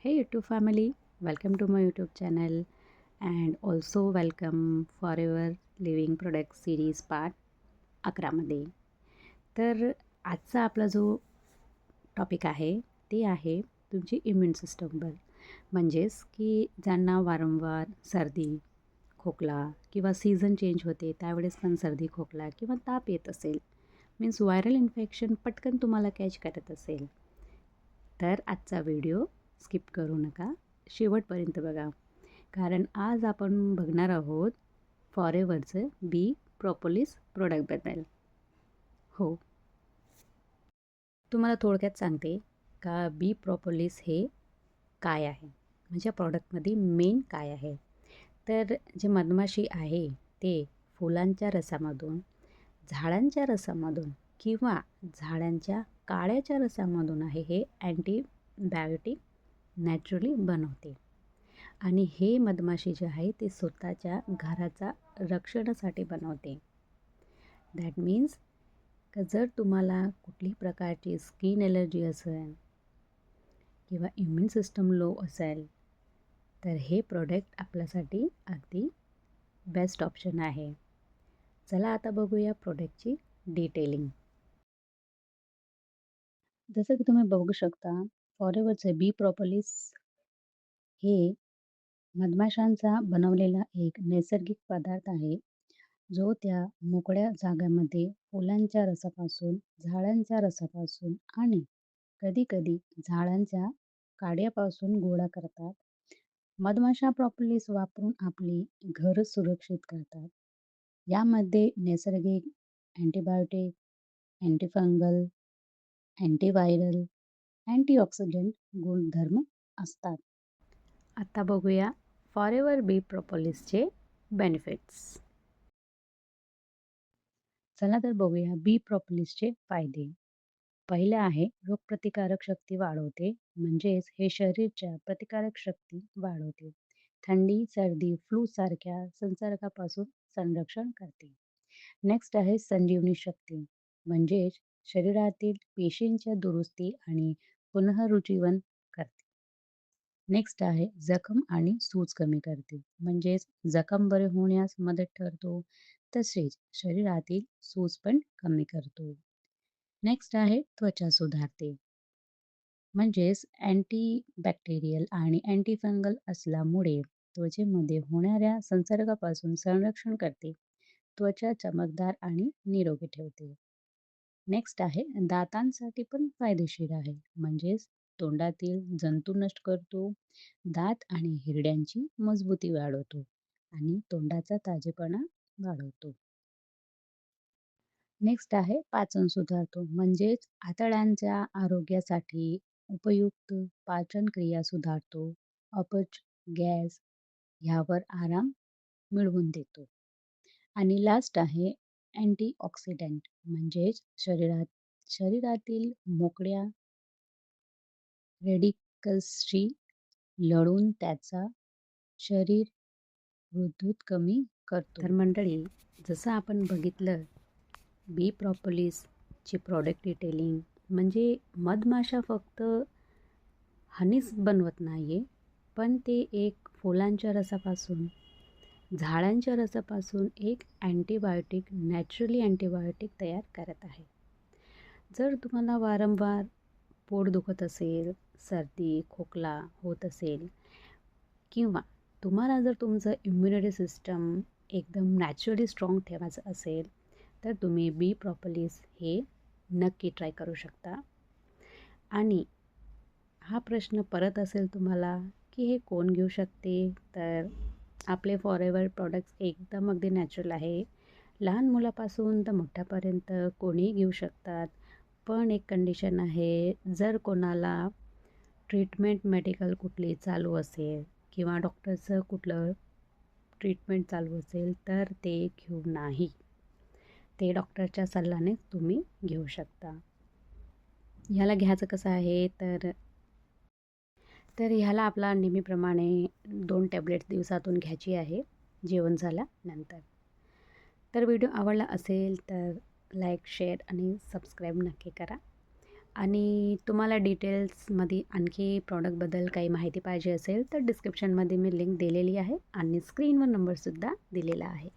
Hey YouTube family, welcome to my YouTube channel and also welcome Forever Living Product Series part 11 मध्ये. तर आजचा आपला जो topic आहे ते आहे तुमची इम्युन सिस्टमवर. म्हणजेच की ज्यांना वारंवार सर्दी, खोकला किंवा सीझन चेंज होते त्यावेळेस पण सर्दी, खोकला किंवा ताप येत असेल, मीन्स व्हायरल इन्फेक्शन पटकन तुम्हाला कॅच करत असेल, तर आजचा व्हिडिओ स्किप करू नका, शेवटपर्यंत बघा. कारण आज आपण बघणार आहोत फॉरेवरचं बी प्रोपोलिस प्रोडक्टबद्दल. हो, तुम्हाला थोडक्यात सांगते का बी प्रोपोलिस हे काय आहे, म्हणजे प्रॉडक्टमध्ये मेन काय आहे. तर जे मधमाशी आहे ते फुलांच्या रसामधून, झाडांच्या रसामधून किंवा झाडांच्या काड्याच्या रसामधून आहे हे अँटीबायोटिक नॅचरली बनवते. आणि हे मधमाशी जे आहे ते स्वतःच्या घराचा रक्षणासाठी बनवते. दॅट मीन्स का जर तुम्हाला कुठलीही प्रकारची स्किन ॲलर्जी असेल किंवा इम्युन सिस्टम लो असेल तर हे प्रोडक्ट आपल्यासाठी अगदी बेस्ट ऑप्शन आहे. चला आता बघूया प्रोडक्टची डिटेलिंग. जसं की तुम्ही बघू शकता, फॉरेवरचे बी प्रोपोलिस हे मधमाशांचा बनवलेला एक नैसर्गिक पदार्थ आहे, जो त्या मोकळ्या जागांमध्ये फुलांच्या रसापासून, झाडांच्या रसापासून आणि कधीकधी झाडांच्या काड्यापासून गोळा करतात. मधमाशा प्रॉपर्लीज वापरून आपली घरं सुरक्षित करतात. यामध्ये नैसर्गिक अँटीबायोटिक, अँटीफंगल, अँटीव्हायरल, अँटीऑक्सिडंट गुणधर्म असतात. आता बघूया फॉरेवर बी प्रोपोलिसचे बेनिफिट्स. चला तर बघूया बी प्रोपोलिसचे फायदे. पहिलं आहे रोगप्रतिकारक शक्ती वाढवते, म्हणजेच हे शरीराच्या प्रतिकारक शक्ती वाढवते. थंडी, सर्दी, फ्लू सारख्या संसर्गापासून संरक्षण करते. नेक्स्ट आहे संजीवनी शक्ती, म्हणजेच शरीरातील पेशींच्या दुरुस्ती आणि पुनरुज्जीवन करते. नेक्स्ट आहे जखम आणि सूज कमी करते, म्हणजेच जखम बरे होण्यास मदत ठरतो, तसेच शरीरातील सूज पण कमी करतो. नेक्स्ट आहे त्वचा सुधारते, म्हणजेच अँटीबॅक्टेरियल आणि अँटीफंगल असल्यामुळे त्वचेमध्ये होणाऱ्या संसर्गापासून संरक्षण करते. त्वचा चमकदार आणि निरोगी ठेवते. नेक्स्ट आहे दातांसाठी पण फायदेशीर आहे, म्हणजेच तोंडातील जंतू नष्ट करतो, दात आणि हिरड्यांची मजबूती वाढवतो आणि तोंडाचा ताजेपणा वाढवतो. नेक्स्ट आहे पाचन सुधारतो, म्हणजेच आतड्यांच्या आरोग्यासाठी उपयुक्त. पाचन क्रिया सुधारतो, अपच, गॅस ह्यावर आराम मिळवून देतो. आणि लास्ट आहे अँटीऑक्सिडंट, म्हणजेच शरीरातील मोकळ्या रेडिकल्सशी लढून त्याचा शरीर वृद्धूत कमी करतो. तर मंडळी, जसं आपण बघितलं बी प्रोपोलिसची प्रॉडक्ट डिटेलिंग, म्हणजे मधमाशा फक्त हनीच बनवत नाही आहे, पण ते एक फुलांच्या रसापासून, झाडांच्या रसापासून एक नॅचरली अँटीबायोटिक तयार करत आहे. जर तुम्हाला वारंवार पोट दुखत असेल, सर्दी, खोकला होत असेल किंवा तुम्हाला जर तुमचं इम्युनिटी सिस्टम एकदम नॅचरली स्ट्रॉंग ठेवायचं असेल, तर तुम्ही बी प्रोपोलिस हे नक्की ट्राय करू शकता. आणि हा प्रश्न परत असेल तुम्हाला की हे कोण घेऊ शकते, तर आपले फॉरेवर प्रॉडक्ट्स एकदम अगदी नॅचरल आहे. लहान मुलापासून तर मोठ्यापर्यंत कोणीही घेऊ शकतात. पण एक कंडिशन आहे, जर कोणाला ट्रीटमेंट मेडिकल कुठली चालू असेल किंवा डॉक्टरचं कुठलं ट्रीटमेंट चालू असेल तर ते घेऊ नाही. ते डॉक्टरच्या सल्ल्याने तुम्ही घेऊ शकता. ह्याला घ्यायचं कसं आहे, तर ह्याला आपला नेहमीप्रमाणे 2 टॅब्लेट दिवसातून घ्यायची आहे जेवण झाल्यानंतर. तर व्हिडिओ आवडला असेल तर लाईक, शेअर आणि सबस्क्राईब नक्की करा. आणि तुम्हाला डिटेल्समध्ये आणखी प्रॉडक्टबद्दल काही माहिती पाहिजे असेल तर डिस्क्रिप्शनमध्ये मी लिंक दिलेली आहे आणि स्क्रीनवर नंबरसुद्धा दिलेला आहे.